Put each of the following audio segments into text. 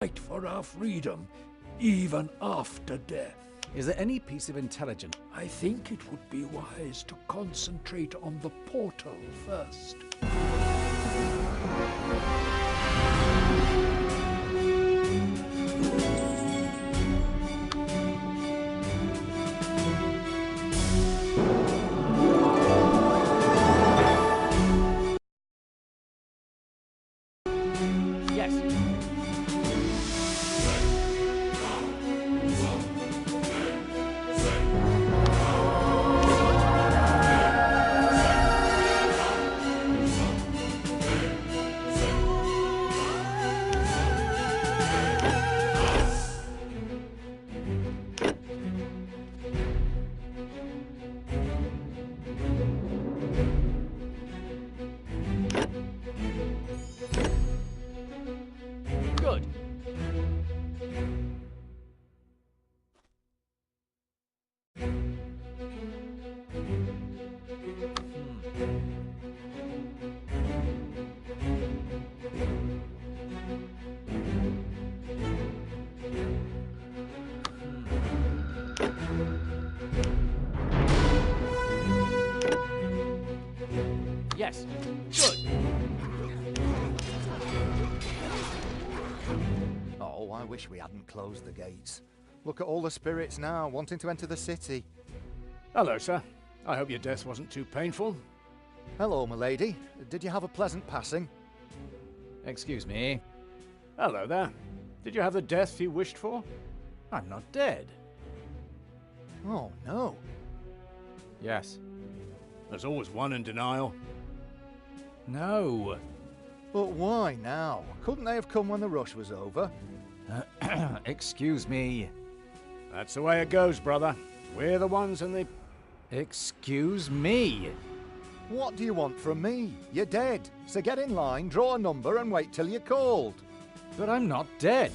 fight for our freedom, even after death. Is there any piece of intelligence? I think it would be wise to concentrate on the portal first. Good. Yes. Good. Oh, I wish we hadn't closed the gates. Look at all the spirits now, wanting to enter the city. Hello, sir. I hope your death wasn't too painful. Hello, milady. Did you have a pleasant passing? Excuse me. Hello there. Did you have the death you wished for? I'm not dead. Oh, no. Yes. There's always one in denial. No. But why now? Couldn't they have come when the rush was over? Excuse me. That's the way it goes, brother. We're the ones in the... Excuse me. What do you want from me? You're dead. So get in line, draw a number and wait till you're called. But I'm not dead.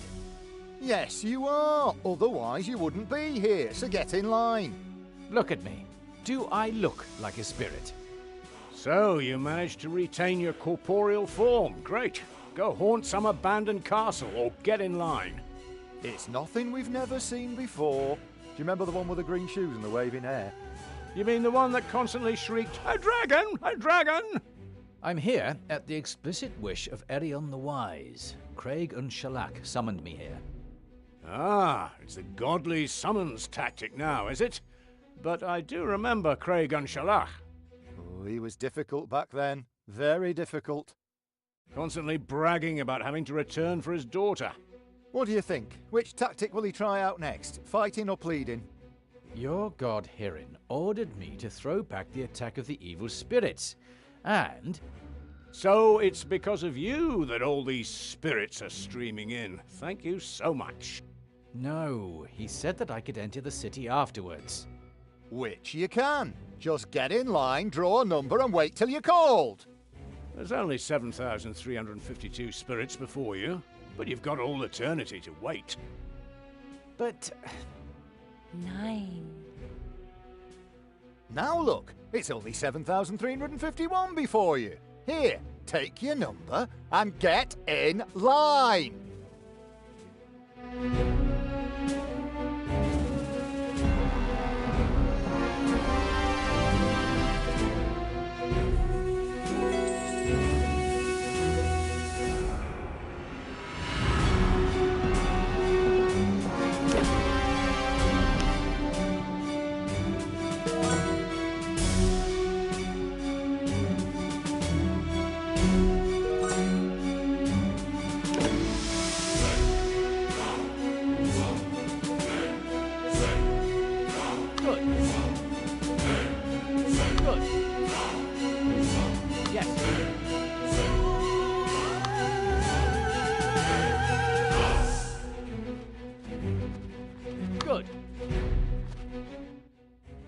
Yes, you are. Otherwise you wouldn't be here, so get in line. Look at me. Do I look like a spirit? So, you managed to retain your corporeal form. Great. Go haunt some abandoned castle or get in line. It's nothing we've never seen before. Do you remember the one with the green shoes and the waving hair? You mean the one that constantly shrieked, "A dragon! A dragon!" I'm here at the explicit wish of Erion the Wise. Craig and Shalak summoned me here. Ah, it's a godly summons tactic now, is it? But I do remember Craig and Shalak. Oh, he was difficult back then. Very difficult. Constantly bragging about having to return for his daughter. What do you think? Which tactic will he try out next? Fighting or pleading? Your god Hirin ordered me to throw back the attack of the evil spirits. And... So it's because of you that all these spirits are streaming in. Thank you so much. No, he said that I could enter the city afterwards. Which you can. Just get in line, draw a number and wait till you're called. There's only 7,352 spirits before you, but you've got all eternity to wait. But... 9. Now look, it's only 7,351 before you. Here, take your number and get in line.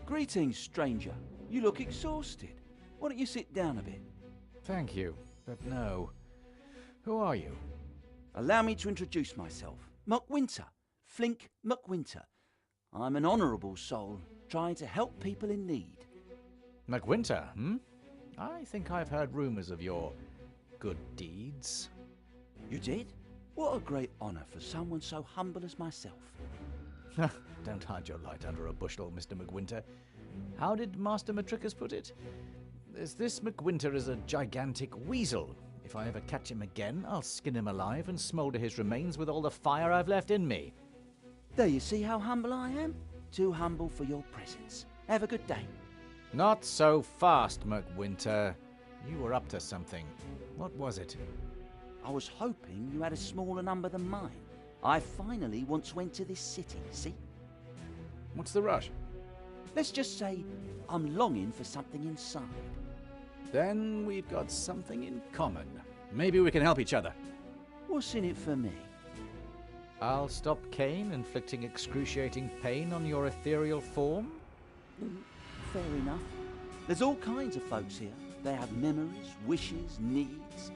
Greetings, stranger. You look exhausted. Why don't you sit down a bit? Thank you, but no. Who are you? Allow me to introduce myself. Muckwinter. Flink Muckwinter. I'm an honourable soul, trying to help people in need. McWinter, hmm? I think I've heard rumours of your good deeds. You did? What a great honour for someone so humble as myself. Don't hide your light under a bushel, Mr. McWinter. How did Master Matricus put it? This McWinter is a gigantic weasel. If I ever catch him again, I'll skin him alive and smoulder his remains with all the fire I've left in me. There you see how humble I am? Too humble for your presence. Have a good day. Not so fast, McWinter. You were up to something. What was it? I was hoping you had a smaller number than mine. I finally once went to this city, see? What's the rush? Let's just say I'm longing for something inside. Then we've got something in common. Maybe we can help each other. What's in it for me? I'll stop Cain inflicting excruciating pain on your ethereal form. Fair enough. There's all kinds of folks here. They have memories, wishes, needs.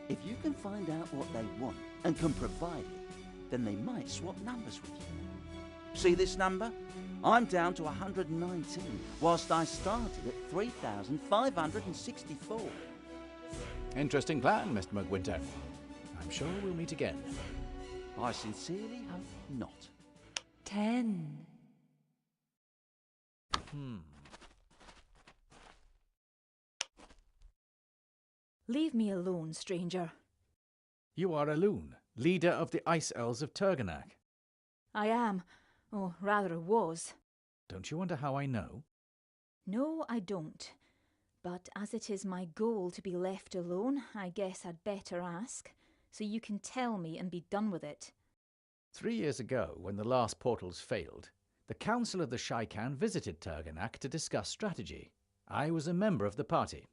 If you can find out what they want and can provide it, then they might swap numbers with you. See this number? I'm down to 119, whilst I started at 3,564. Interesting plan, Mr. McWinter. I'm sure we'll meet again. I sincerely hope not. 10. Leave me alone, stranger. You are Elune, leader of the Ice Elves of Turganak. I am. Oh, rather was. Don't you wonder how I know? No, I don't. But as it is my goal to be left alone, I guess I'd better ask, so you can tell me and be done with it. 3 years ago, when the last portals failed, the Council of the Shaikan visited Turganak to discuss strategy. I was a member of the party.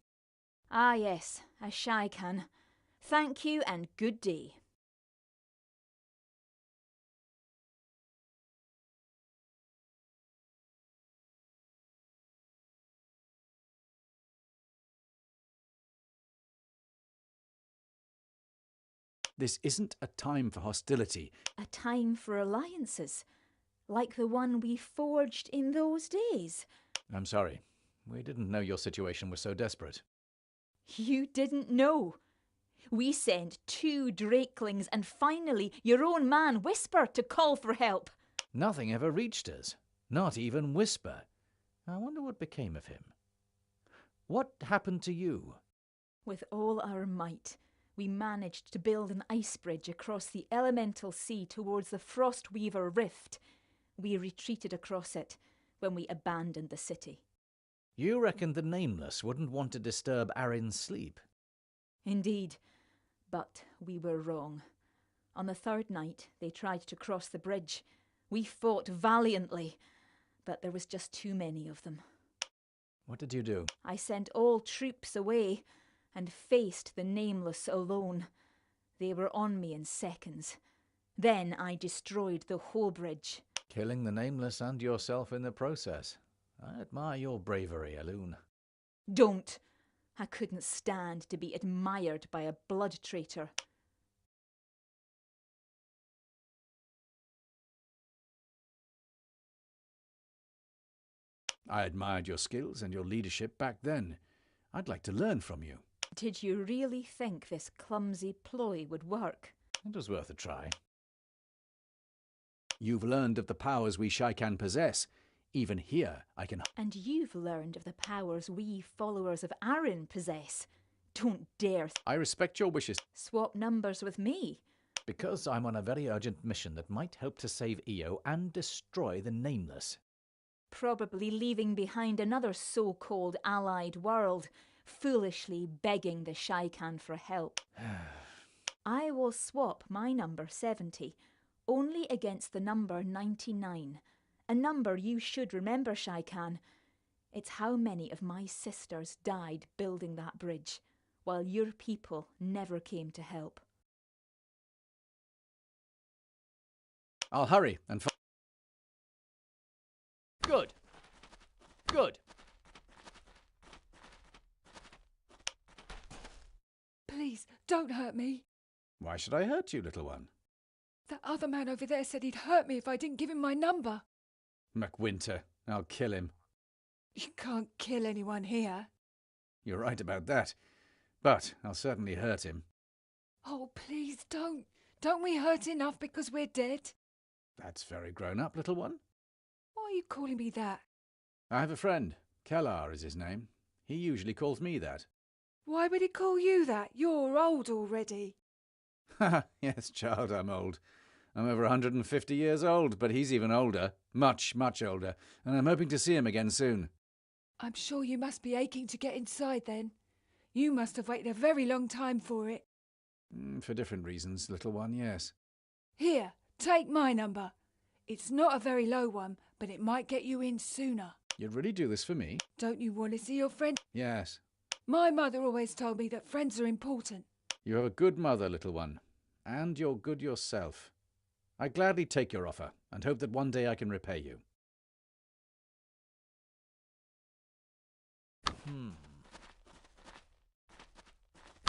Ah yes, a Shaikan. Thank you and good day. This isn't a time for hostility. A time for alliances, like the one we forged in those days. I'm sorry. We didn't know your situation was so desperate. You didn't know. We sent 2 Drakelings and finally your own man Whisper to call for help. Nothing ever reached us. Not even Whisper. I wonder what became of him. What happened to you? With all our might, we managed to build an ice bridge across the elemental sea towards the Frostweaver Rift. We retreated across it when we abandoned the city. You reckoned the Nameless wouldn't want to disturb Arin's sleep. Indeed, but we were wrong. On the 3rd night, they tried to cross the bridge. We fought valiantly, but there was just too many of them. What did you do? I sent all troops away and faced the Nameless alone. They were on me in seconds. Then I destroyed the whole bridge. Killing the Nameless and yourself in the process. I admire your bravery, Elune. Don't! I couldn't stand to be admired by a blood traitor. I admired your skills and your leadership back then. I'd like to learn from you. Did you really think this clumsy ploy would work? It was worth a try. You've learned of the powers we Shaikan possess. Even here, I can... And you've learned of the powers we followers of Arin possess. Don't dare... I respect your wishes. Swap numbers with me. Because I'm on a very urgent mission that might help to save Io and destroy the Nameless. Probably leaving behind another so-called allied world, foolishly begging the Shaikan for help. I will swap my number 70 only against the number 99. A number you should remember, Shaikan. It's how many of my sisters died building that bridge, while your people never came to help. I'll hurry and... Good. Good. Please, don't hurt me. Why should I hurt you, little one? That other man over there said he'd hurt me if I didn't give him my number. McWinter. I'll kill him. You can't kill anyone here. You're right about that. But I'll certainly hurt him. Oh, please don't. Don't we hurt enough because we're dead? That's very grown up, little one. Why are you calling me that? I have a friend. Kellar is his name. He usually calls me that. Why would he call you that? You're old already. Yes, child, I'm old. I'm over 150 years old, but he's even older. Much, much older. And I'm hoping to see him again soon. I'm sure you must be aching to get inside then. You must have waited a very long time for it. For different reasons, little one, yes. Here, take my number. It's not a very low one, but it might get you in sooner. You'd really do this for me? Don't you want to see your friend? Yes. My mother always told me that friends are important. You have a good mother, little one. And you're good yourself. I gladly take your offer, and hope that one day I can repay you.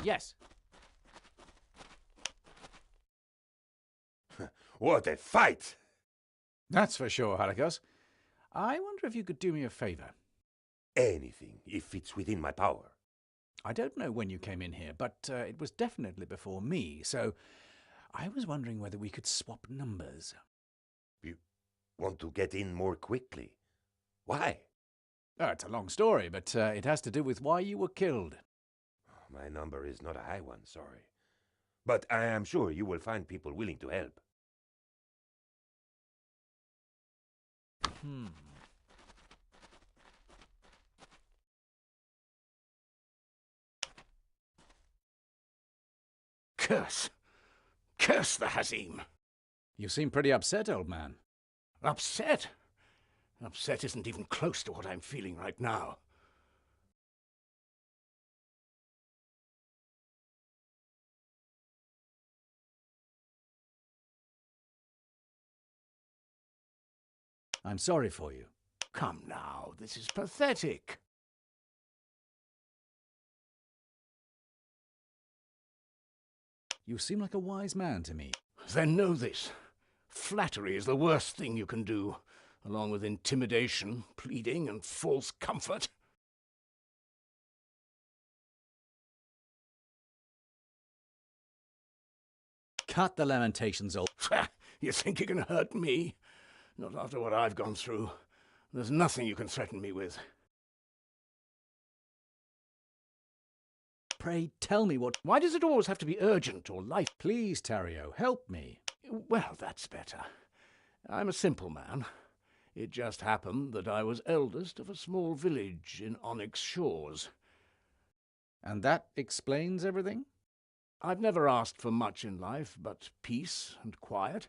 Yes. What a fight! That's for sure, Harakos. I wonder if you could do me a favour. Anything, if it's within my power. I don't know when you came in here, but it was definitely before me, so I was wondering whether we could swap numbers. You want to get in more quickly? Why? Oh, it's a long story, but it has to do with why you were killed. My number is not a high one, sorry. But I am sure you will find people willing to help. Curse! Curse the Hazim! You seem pretty upset, old man. Upset? Upset isn't even close to what I'm feeling right now. I'm sorry for you. Come now, this is pathetic. You seem like a wise man to me. Then know this. Flattery is the worst thing you can do, along with intimidation, pleading, and false comfort. Cut the lamentations, old... You think you can hurt me? Not after what I've gone through. There's nothing you can threaten me with. Pray tell me what... Why does it always have to be urgent or life? Please, Tario, help me. Well, that's better. I'm a simple man. It just happened that I was eldest of a small village in Onyx Shores. And that explains everything? I've never asked for much in life but peace and quiet.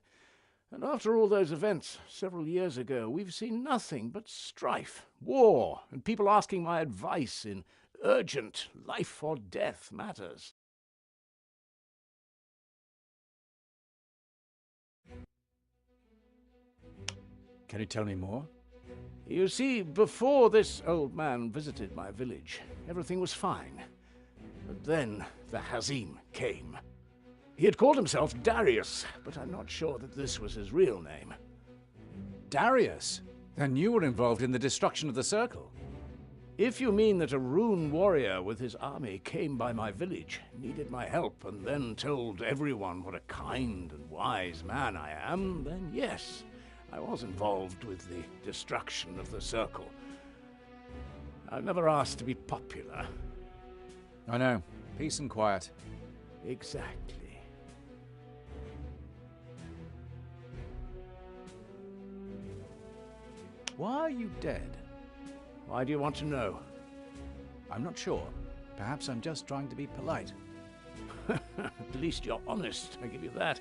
And after all those events several years ago, we've seen nothing but strife, war, and people asking my advice in urgent life or death matters. Can you tell me more? You see, before this old man visited my village, everything was fine. But then the Hazim came. He had called himself Darius, but I'm not sure that this was his real name. Darius? Then you were involved in the destruction of the Circle. If you mean that a rune warrior with his army came by my village, needed my help, and then told everyone what a kind and wise man I am, then yes, I was involved with the destruction of the Circle. I've never asked to be popular. I know. Peace and quiet. Exactly. Why are you dead? Why do you want to know? I'm not sure. Perhaps I'm just trying to be polite. At least you're honest, I give you that.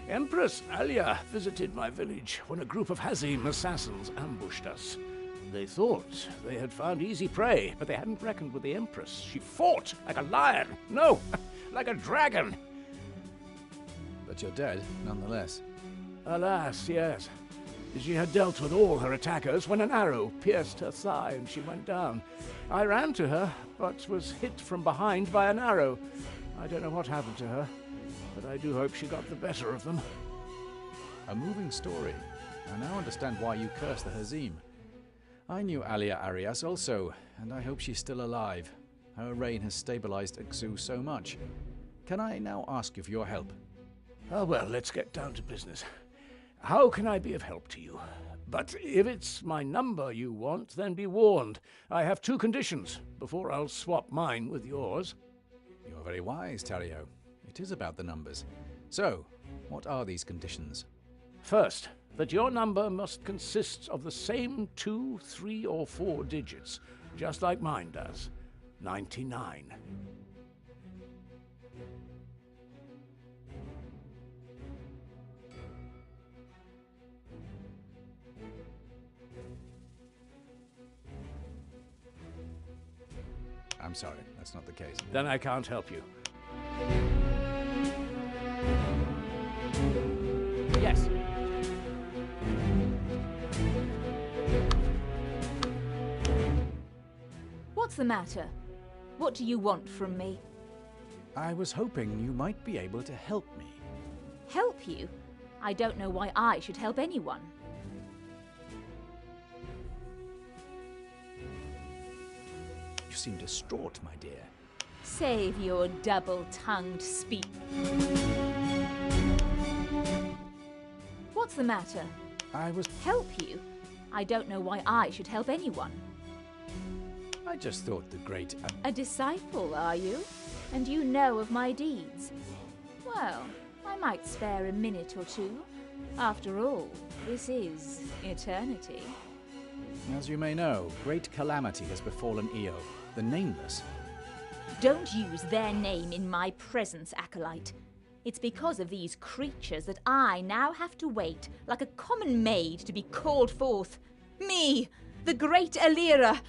Empress Alia visited my village when a group of Hazim assassins ambushed us. They thought they had found easy prey, but they hadn't reckoned with the Empress. She fought like a lion. No, like a dragon. But you're dead, nonetheless. Alas, yes. She had dealt with all her attackers when an arrow pierced her thigh and she went down. I ran to her, but was hit from behind by an arrow. I don't know what happened to her, but I do hope she got the better of them. A moving story. I now understand why you cursed the Hazim. I knew Alia Arias also, and I hope she's still alive. Her reign has stabilized Ixu so much. Can I now ask you for your help? Ah, well, let's get down to business. How can I be of help to you? But if it's my number you want, then be warned. I have two conditions before I'll swap mine with yours. You're very wise, Tario. It is about the numbers. So, what are these conditions? First, that your number must consist of the same 2, 3, or 4 digits, just like mine does. 99. I'm sorry, that's not the case. Then I can't help you. Yes. What's the matter? What do you want from me? I was hoping you might be able to help me. Help you? I don't know why I should help anyone. You seem distraught, my dear. Save your double-tongued speech. What's the matter? I Help you? I don't know why I should help anyone. I just thought the great... A disciple, are you? And you know of my deeds? Well, I might spare a minute or two. After all, this is eternity. As you may know, great calamity has befallen Io, the Nameless. Don't use their name in my presence, Acolyte. It's because of these creatures that I now have to wait, like a common maid, to be called forth. Me, the great Alira!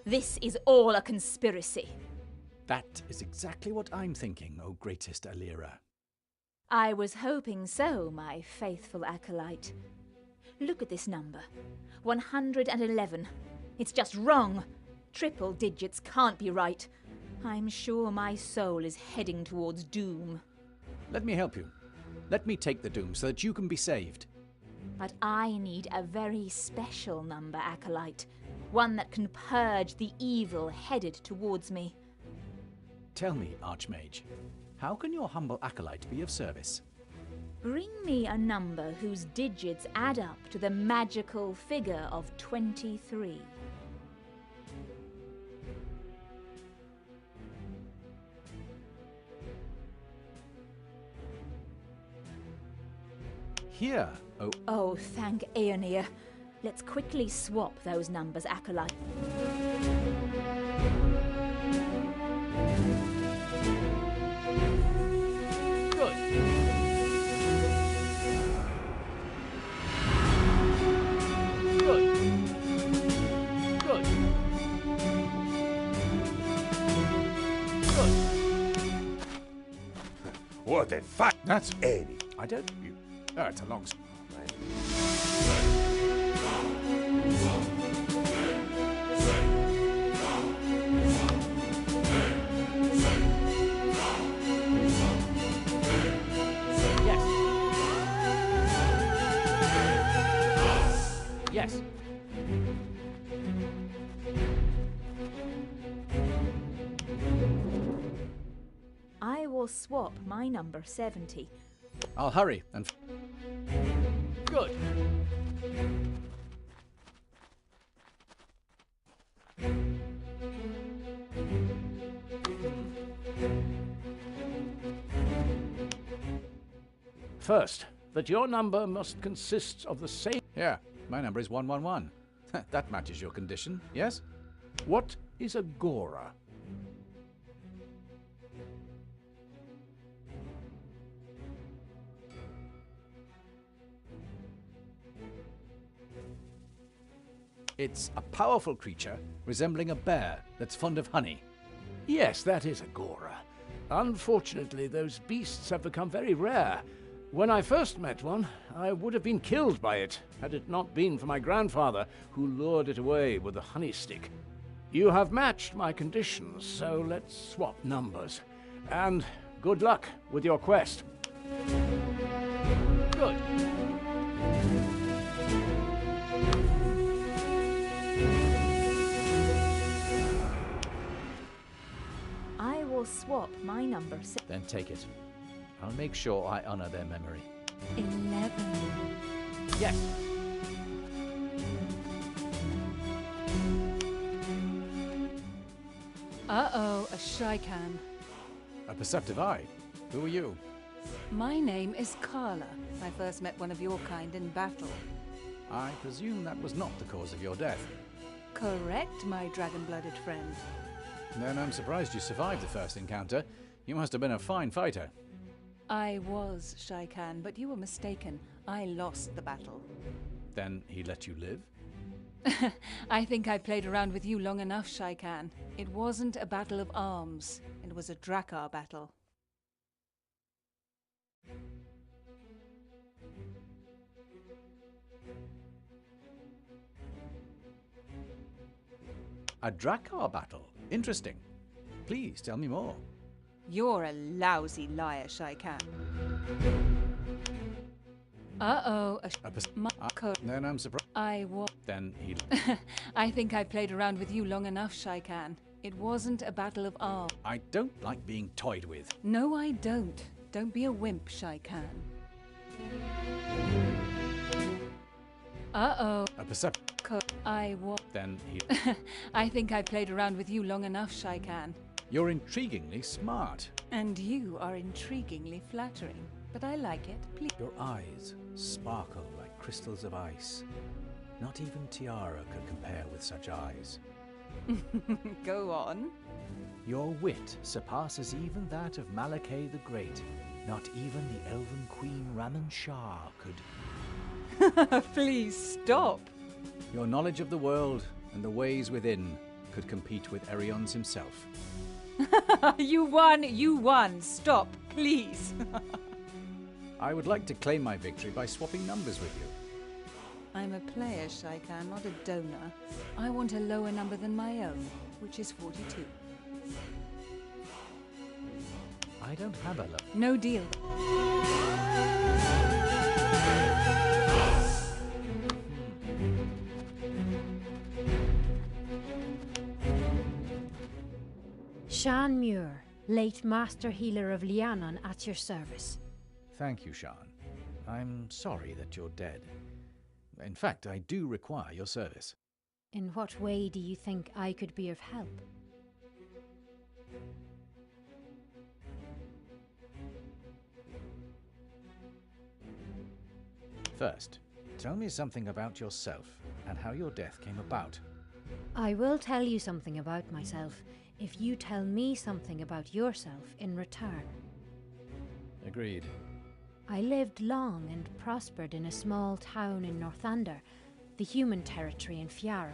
This is all a conspiracy. That is exactly what I'm thinking, O greatest Alira. I was hoping so, my faithful Acolyte. Look at this number. 111. It's just wrong. Triple digits can't be right. I'm sure my soul is heading towards doom. Let me help you. Let me take the doom so that you can be saved. But I need a very special number, Acolyte. One that can purge the evil headed towards me. Tell me, Archmage, how can your humble acolyte be of service? Bring me a number whose digits add up to the magical figure of 23. Here, oh... Oh, thank Aeonir. Let's quickly swap those numbers, Acolyte. Good. Good. Good. Good. What a fight! That's... Eddie. I don't... You... Oh, it's a long... Yes. I will swap my number 70. I'll hurry and... Good. First, that your number must consist of the same... Yeah, my number is 111. That matches your condition, yes? What is agora? It's a powerful creature resembling a bear that's fond of honey. Yes, that is agora. Unfortunately, those beasts have become very rare. When I first met one, I would have been killed by it, had it not been for my grandfather, who lured it away with a honey stick. You have matched my conditions, so let's swap numbers. And good luck with your quest. Good. I will swap my number... Then take it. I'll make sure I honor their memory. 11. Yes! Uh-oh, a Shaikan. A perceptive eye. Who are you? My name is Carla. I first met one of your kind in battle. I presume that was not the cause of your death. Correct, my dragon-blooded friend. Then I'm surprised you survived the first encounter. You must have been a fine fighter. I was Shaikan, but you were mistaken. I lost the battle. Then he let you live? I think I played around with you long enough, Shaikan. It wasn't a battle of arms. It was a Drakkar battle. A Drakkar battle? Interesting. Please tell me more. You're a lousy liar, Shaikan. Uh-oh, Then I'm surprised. I was. Then he... I think I played around with you long enough, Shaikan. It wasn't a battle of arms. I don't like being toyed with. No, I don't. Don't be a wimp, Shaikan. Uh-oh. A percept... I was. Then he... I think I played around with you long enough, Shaikan. You're intriguingly smart. And you are intriguingly flattering. But I like it, please. Your eyes sparkle like crystals of ice. Not even Tiara could compare with such eyes. Go on. Your wit surpasses even that of Malakay the Great. Not even the elven queen Raman Shah could... Please stop. Your knowledge of the world and the ways within could compete with Erion's himself. You won. Stop, please. I would like to claim my victory by swapping numbers with you. I'm a player, Shaikan, not a donor. I want a lower number than my own, which is 42. I don't have a low. No deal. Shan Muir, late Master Healer of Lianon, at your service. Thank you, Shan. I'm sorry that you're dead. In fact, I do require your service. In what way do you think I could be of help? First, tell me something about yourself and how your death came about. I will tell you something about myself if you tell me something about yourself in return. Agreed. I lived long and prospered in a small town in Northander, the human territory in Fiara.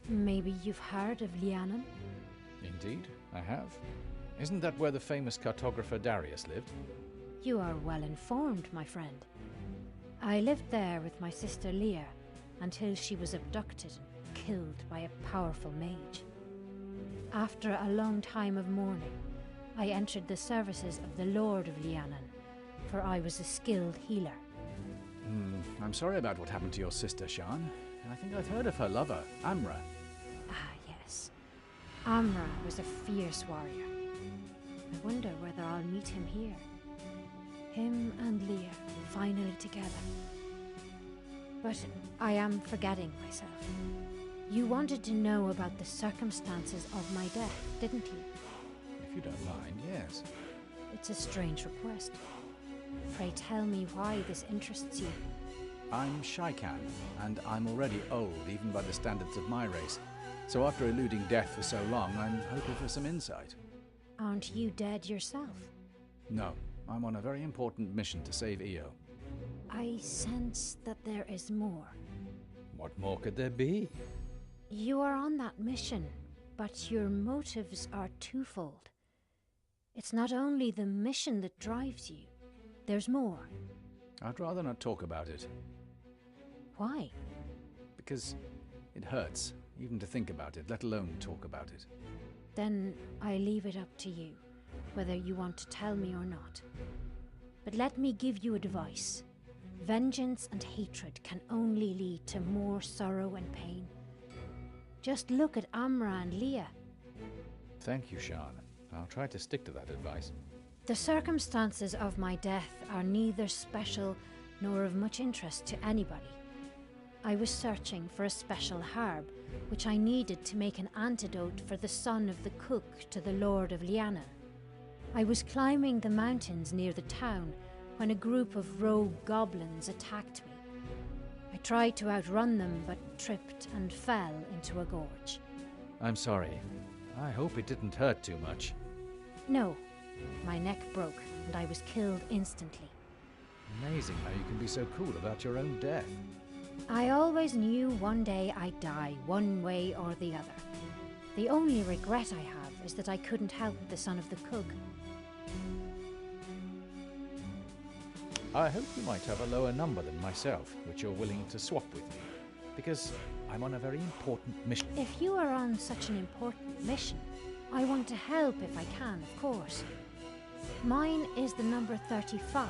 Maybe you've heard of Lianon? Indeed, I have. Isn't that where the famous cartographer Darius lived? You are well informed, my friend. I lived there with my sister Leah until she was abducted and killed by a powerful mage. After a long time of mourning, I entered the services of the Lord of Lianon, for I was a skilled healer. I'm sorry about what happened to your sister, Shan. I think I've heard of her lover, Amra. Ah, yes. Amra was a fierce warrior. I wonder whether I'll meet him here. Him and Leah finally together. But I am forgetting myself. You wanted to know about the circumstances of my death, didn't you? If you don't mind, yes. It's a strange request. Pray tell me why this interests you. I'm Shaikan, and I'm already old, even by the standards of my race. So after eluding death for so long, I'm hoping for some insight. Aren't you dead yourself? No, I'm on a very important mission to save Io. I sense that there is more. What more could there be? You are on that mission, but your motives are twofold. It's not only the mission that drives you. There's more. I'd rather not talk about it. Why? Because it hurts, even to think about it, let alone talk about it. Then I leave it up to you, whether you want to tell me or not. But let me give you advice. Vengeance and hatred can only lead to more sorrow and pain. Just look at Amra and Leah. Thank you, Shan. I'll try to stick to that advice. The circumstances of my death are neither special nor of much interest to anybody. I was searching for a special herb, which I needed to make an antidote for the son of the cook to the Lord of Lianan. I was climbing the mountains near the town when a group of rogue goblins attacked me. I tried to outrun them, but tripped and fell into a gorge. I'm sorry. I hope it didn't hurt too much. No, my neck broke and I was killed instantly. Amazing how you can be so cool about your own death. I always knew one day I'd die, one way or the other. The only regret I have is that I couldn't help the son of the cook. I hope you might have a lower number than myself, which you're willing to swap with me, because I'm on a very important mission. If you are on such an important mission, I want to help if I can, of course. Mine is the number 35.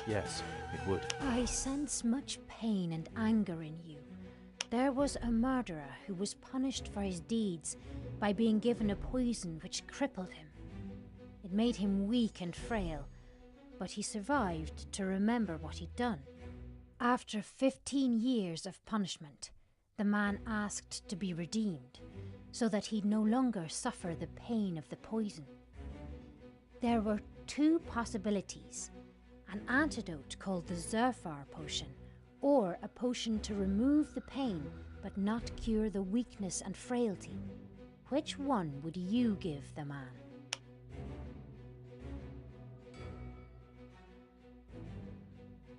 Yes, it would. I sense much pain and anger in you. There was a murderer who was punished for his deeds by being given a poison which crippled him. It made him weak and frail, but he survived to remember what he'd done. After 15 years of punishment, the man asked to be redeemed, so that he'd no longer suffer the pain of the poison. There were two possibilities: an antidote called the Zerfar potion, or a potion to remove the pain but not cure the weakness and frailty. Which one would you give the man?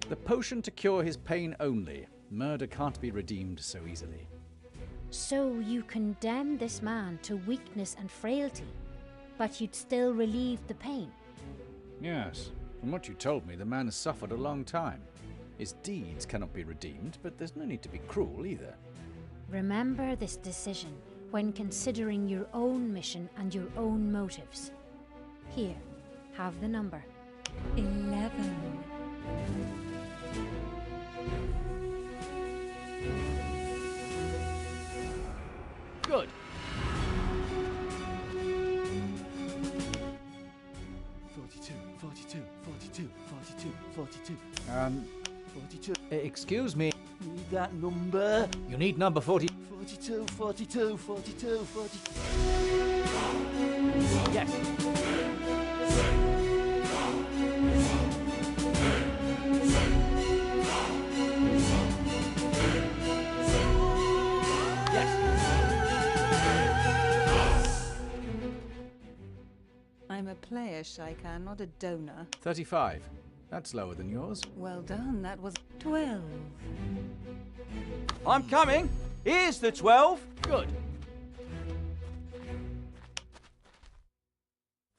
The potion to cure his pain only. Murder can't be redeemed so easily. So you condemn this man to weakness and frailty, but you'd still relieve the pain? Yes. From what you told me, the man has suffered a long time. His deeds cannot be redeemed, but there's no need to be cruel either. Remember this decision when considering your own mission and your own motives. Here, have the number. 11. Good. 42, 42, 42, 42, 42. 42. Excuse me. Need that number. You need number 40. 42, 42, 42, 42. Yes. I'm a player, Shaikan, not a donor. 35. That's lower than yours. Well done, that was 12. I'm coming. Here's the 12. Good.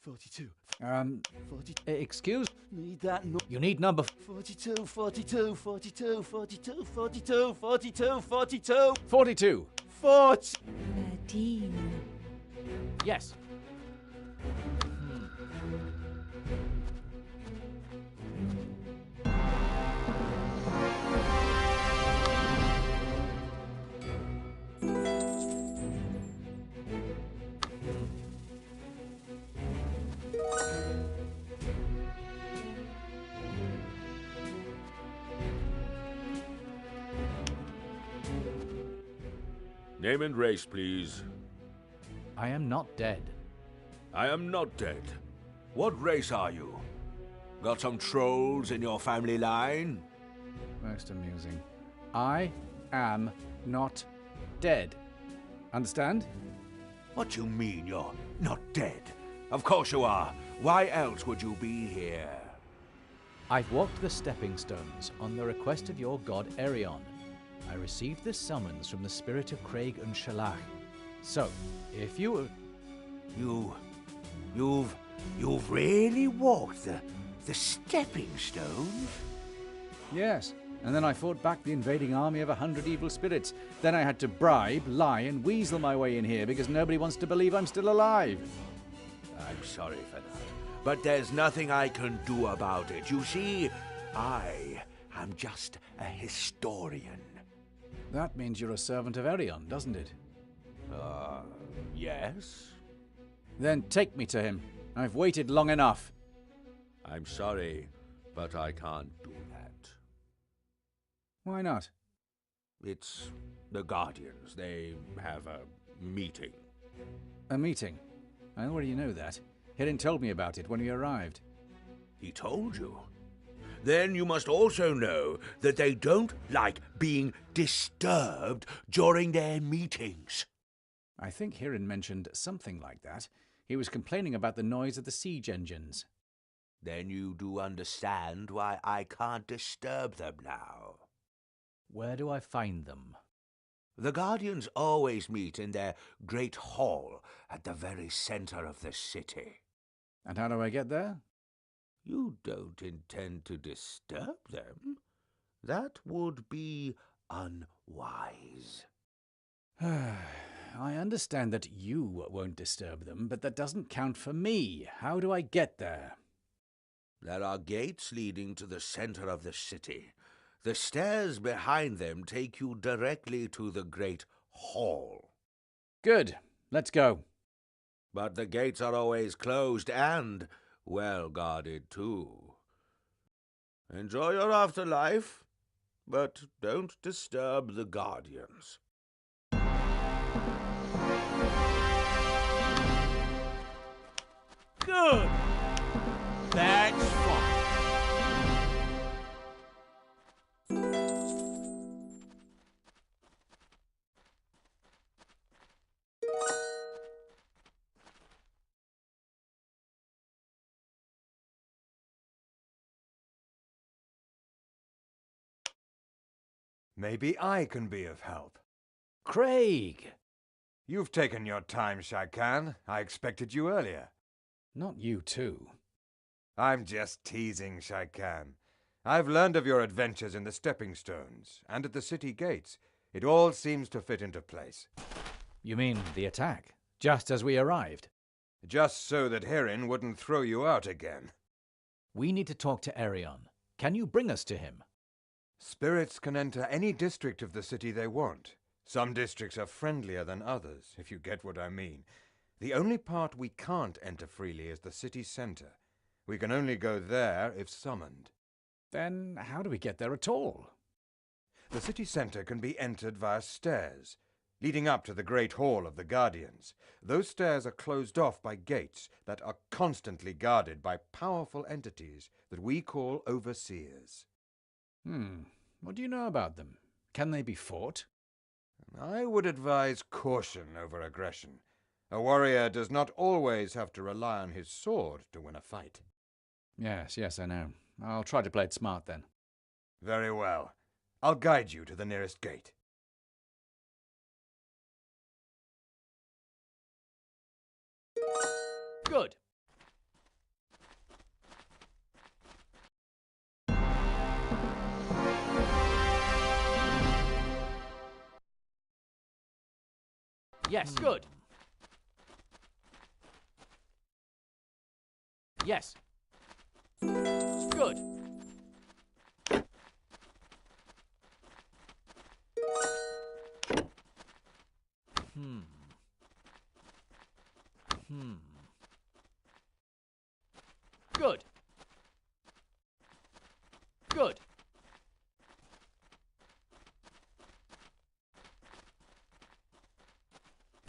42. 40. Excuse. Need that number. You need number 42, 42, 42, 42, 42, 42, 42. 42. 40. 13. Yes. Name and race, please. I am not dead. I am not dead. What race are you? Got some trolls in your family line? Most amusing. I am not dead. Understand? What do you mean you're not dead? Of course you are. Why else would you be here? I've walked the stepping stones on the request of your god Erion. I received this summons from the spirit of Craig and Shalach. So, if you... You've really walked the stepping stones? Yes, and then I fought back the invading army of 100 evil spirits. Then I had to bribe, lie, and weasel my way in here because nobody wants to believe I'm still alive. I'm sorry for that, but there's nothing I can do about it. You see, I am just a historian. That means you're a servant of Erion, doesn't it? Yes? Then take me to him. I've waited long enough. I'm sorry, but I can't do that. Why not? It's the Guardians. They have a meeting. A meeting? I already know that. Hirin told me about it when he arrived. He told you? Then you must also know that they don't like being disturbed during their meetings. I think Hirin mentioned something like that. He was complaining about the noise of the siege engines. Then you do understand why I can't disturb them now. Where do I find them? The Guardians always meet in their great hall at the very center of the city. And how do I get there? You don't intend to disturb them? That would be unwise. I understand that you won't disturb them, but that doesn't count for me. How do I get there? There are gates leading to the center of the city. The stairs behind them take you directly to the great hall. Good. Let's go. But the gates are always closed and well guarded, too. Enjoy your afterlife, but don't disturb the Guardians. Good! That's fine. Maybe I can be of help. Craig! You've taken your time, Shai Khan. I expected you earlier. Not you, too. I'm just teasing, Shai Khan. I've learned of your adventures in the Stepping Stones and at the city gates. It all seems to fit into place. You mean the attack? Just as we arrived? Just so that Hirin wouldn't throw you out again. We need to talk to Arion. Can you bring us to him? Spirits can enter any district of the city they want. Some districts are friendlier than others, if you get what I mean. The only part we can't enter freely is the city center. We can only go there if summoned. Then how do we get there at all? The city center can be entered via stairs, leading up to the Great Hall of the Guardians. Those stairs are closed off by gates that are constantly guarded by powerful entities that we call overseers. What do you know about them? Can they be fought? I would advise caution over aggression. A warrior does not always have to rely on his sword to win a fight. Yes, I know. I'll try to play it smart then. Very well. I'll guide you to the nearest gate. Good. Yes, good. Yes. Good. Good. Good.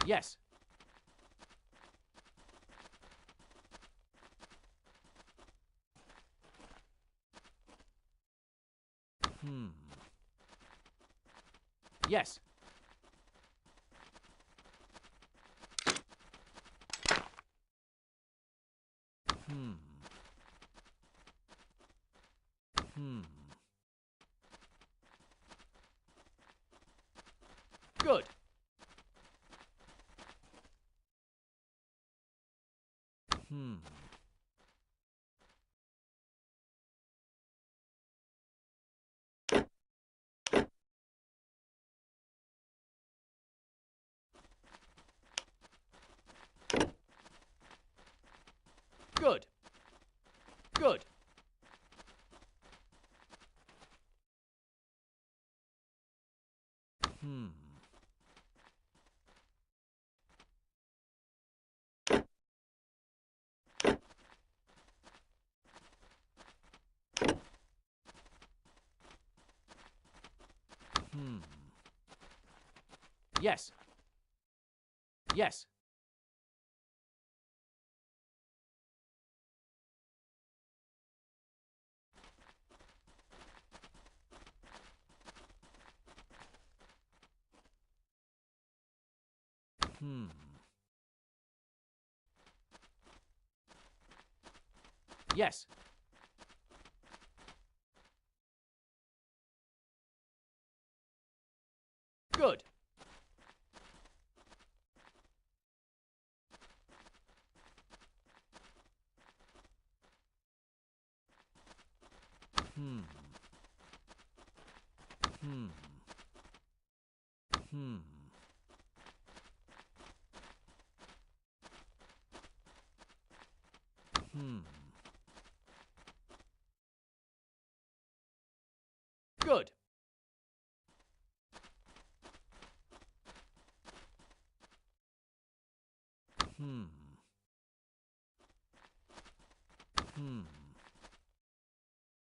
Yes. Yes. Good. Good. Good. Yes. Yes. Yes. Good. Good.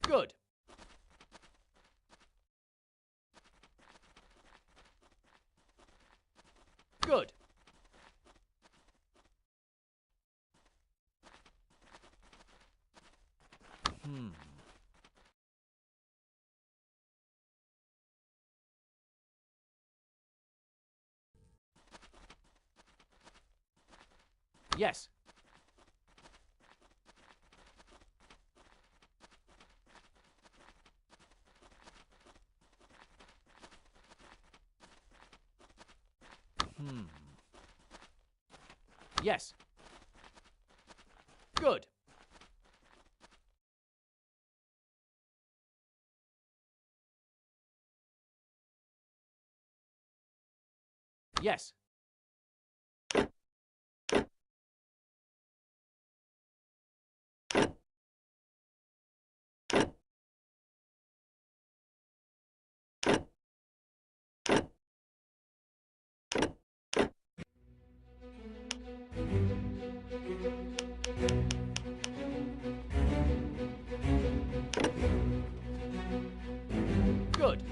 Good. Good. Yes. Yes. Good. Yes. Good.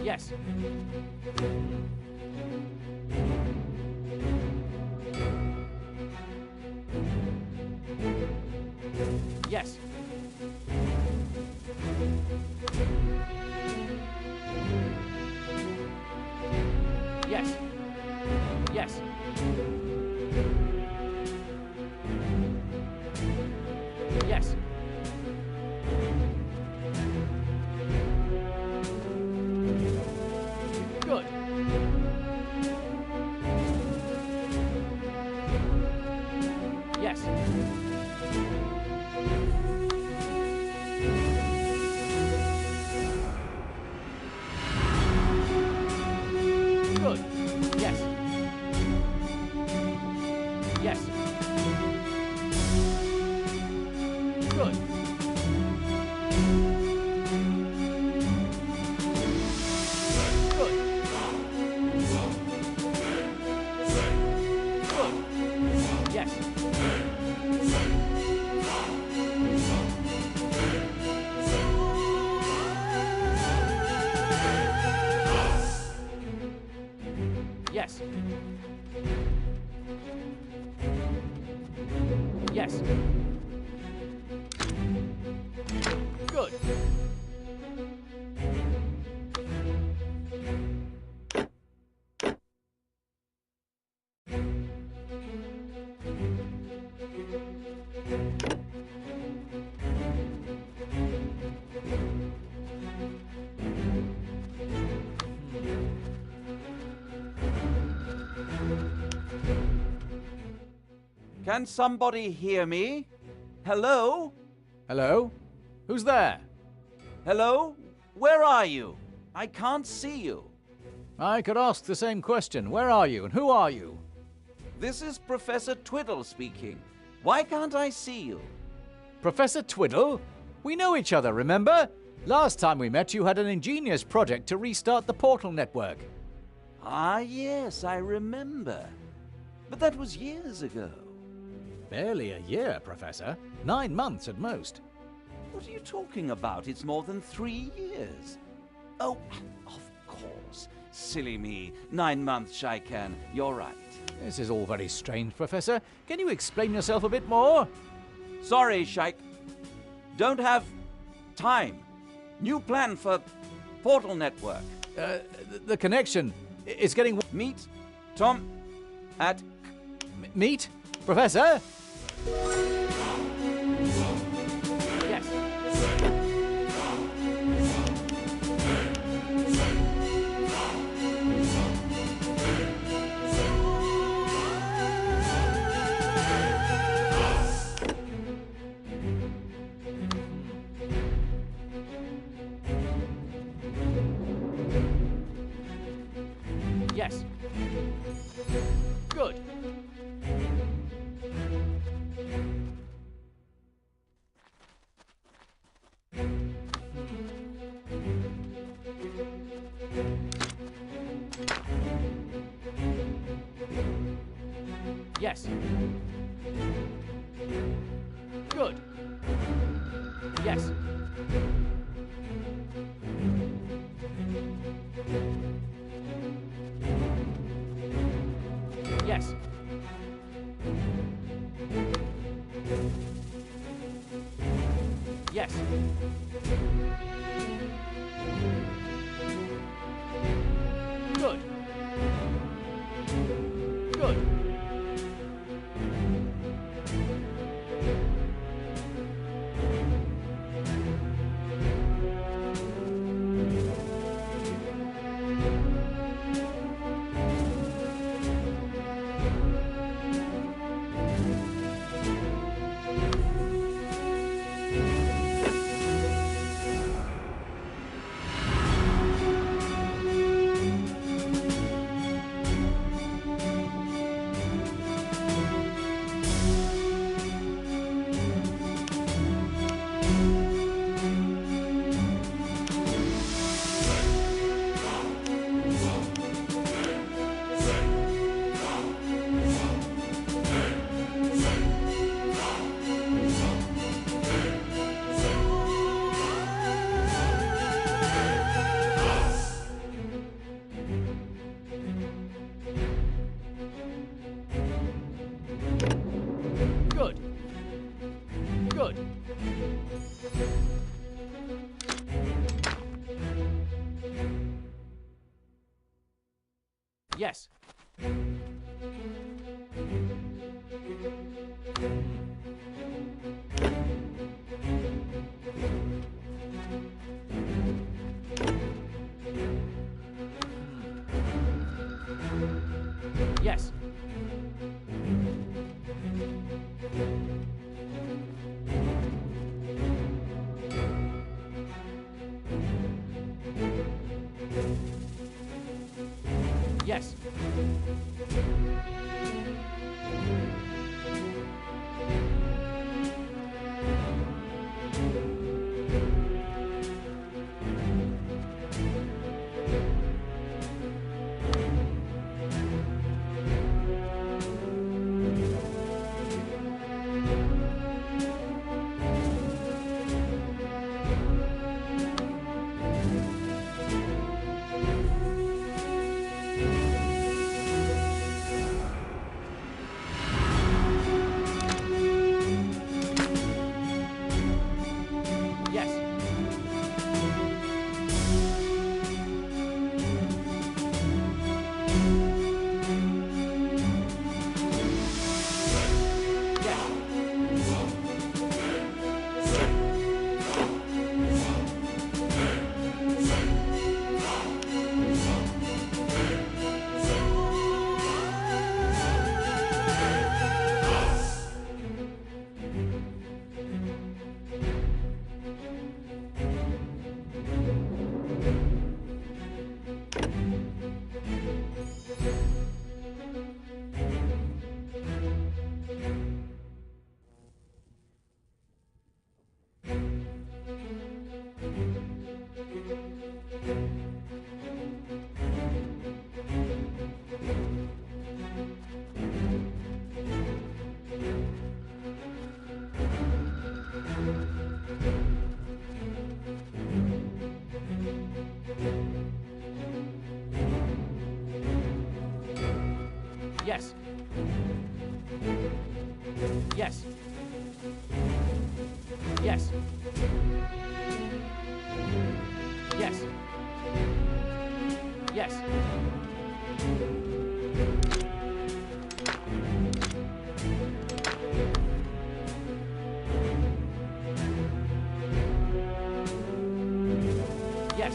Yes. Yes. Yes. Yes. Yes. Good. Yes. Good. Yes. Yes. Good. Good. Good. Yes. Yes. Yes. Good. Can somebody hear me? Hello? Hello? Who's there? Hello? Where are you? I can't see you. I could ask the same question. Where are you and who are you? This is Professor Twiddle speaking. Why can't I see you? Professor Twiddle? We know each other, remember? Last time we met, you had an ingenious project to restart the portal network. Ah, yes, I remember. But that was years ago. Barely a year, Professor. 9 months at most. What are you talking about? It's more than 3 years. Oh, of course. Silly me. 9 months, Shaikan. You're right. This is all very strange, Professor. Can you explain yourself a bit more? Sorry, Shaik. Don't have time. New plan for portal network. The connection is getting... Meet Tom at... Meet? Professor? Yes. Yes. Good. Yes. Good. Yes. Yes. Yes. Good. Good. Good. Good. Yes. Yes. Yes. Yes. Yes. Yes. Yes.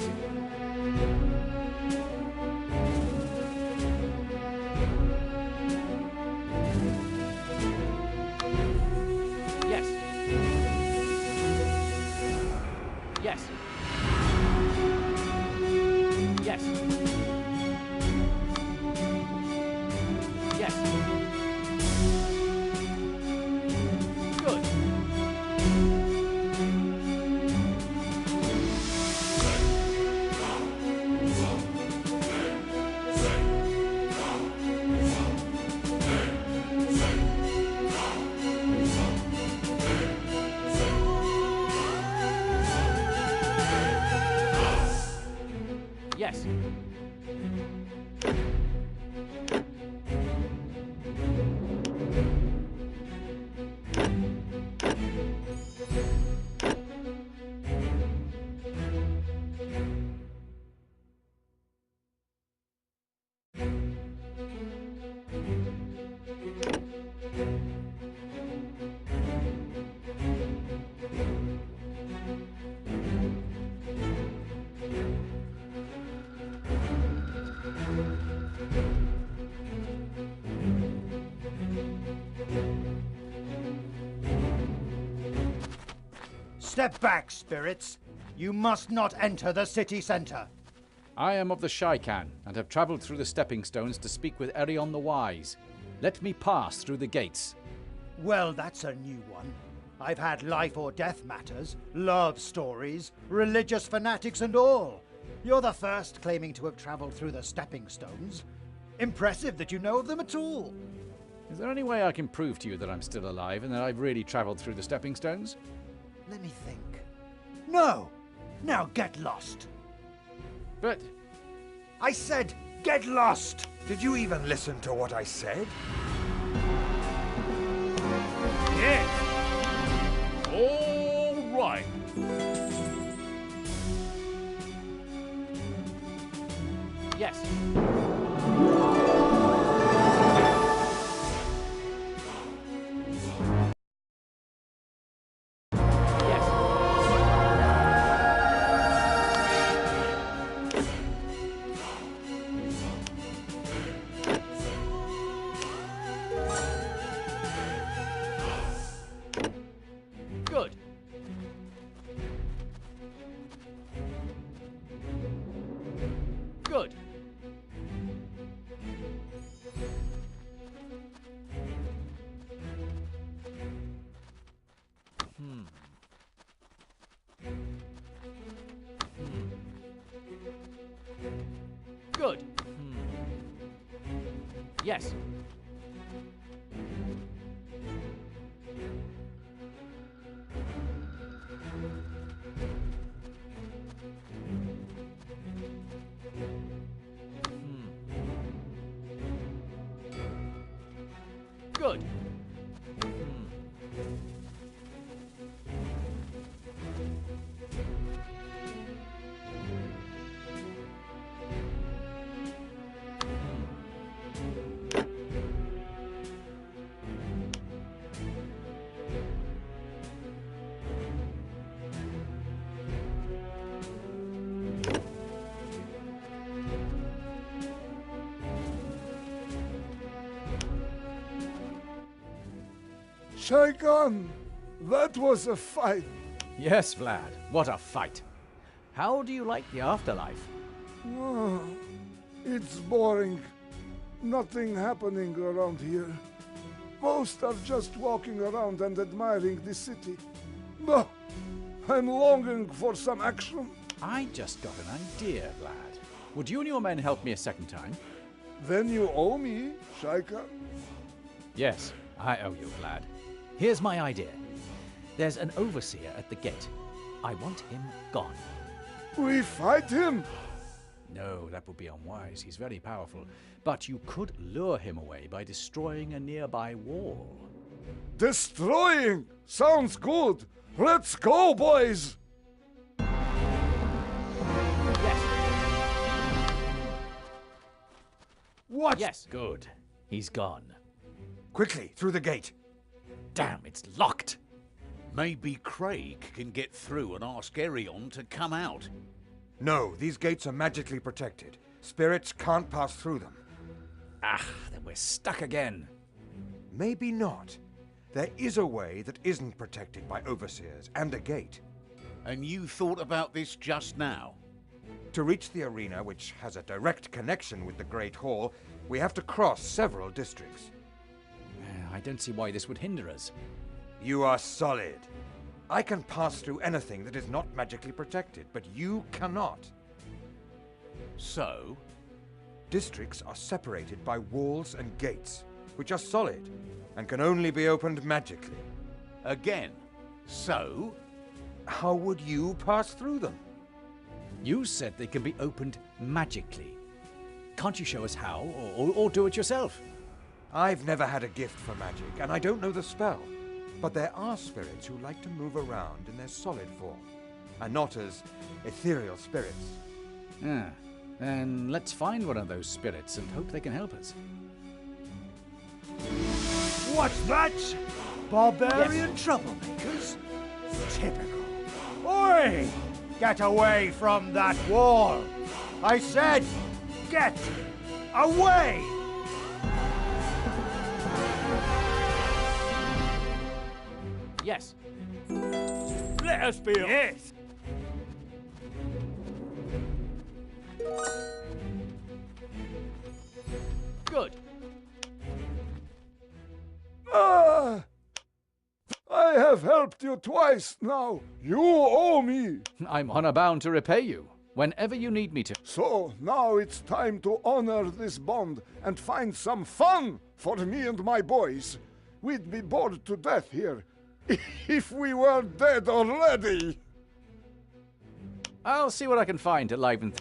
Yes. Yes. Yes. Yes. Good. Yes. Step back, spirits. You must not enter the city centre. I am of the Shaikan, and have travelled through the stepping stones to speak with Erion the Wise. Let me pass through the gates. Well, that's a new one. I've had life or death matters, love stories, religious fanatics and all. You're the first claiming to have travelled through the stepping stones. Impressive that you know of them at all. Is there any way I can prove to you that I'm still alive and that I've really travelled through the stepping stones? Let me think. No! Now get lost. But... I said, get lost! Did you even listen to what I said? Yes! All right. Yes. Good. Good. Good. Yes. Good. Shaikan, that was a fight. Yes, Vlad. What a fight. How do you like the afterlife? Oh, it's boring. Nothing happening around here. Most are just walking around and admiring the city. No, I'm longing for some action. I just got an idea, Vlad. Would you and your men help me a second time? Then you owe me, Shaikan. Yes, I owe you, Vlad. Here's my idea. There's an overseer at the gate. I want him gone. We fight him? No, that would be unwise. He's very powerful. But you could lure him away by destroying a nearby wall. Destroying? Sounds good. Let's go, boys! What? Yes, good. He's gone. Quickly, through the gate. Damn, it's locked. Maybe Craig can get through and ask Erion to come out. No, these gates are magically protected. Spirits can't pass through them. Ah, then we're stuck again. Maybe not. There is a way that isn't protected by overseers and a gate. And you thought about this just now? To reach the arena, which has a direct connection with the Great Hall, we have to cross several districts. I don't see why this would hinder us. You are solid. I can pass through anything that is not magically protected, but you cannot. So? Districts are separated by walls and gates, which are solid and can only be opened magically. Again? So? How would you pass through them? You said they can be opened magically. Can't you show us how, or do it yourself? I've never had a gift for magic, and I don't know the spell. But there are spirits who like to move around in their solid form, and not as ethereal spirits. Ah, then let's find one of those spirits and hope they can help us. What's that? Barbarian troublemakers? Typical. Oi! Get away from that wall! I said, get away! Yes. Let us be Yes! Good. Ah! I have helped you twice now. You owe me. I'm honor bound to repay you, whenever you need me to. So now it's time to honor this bond and find some fun for me and my boys. We'd be bored to death here if we were dead already. I'll see what I can find to liven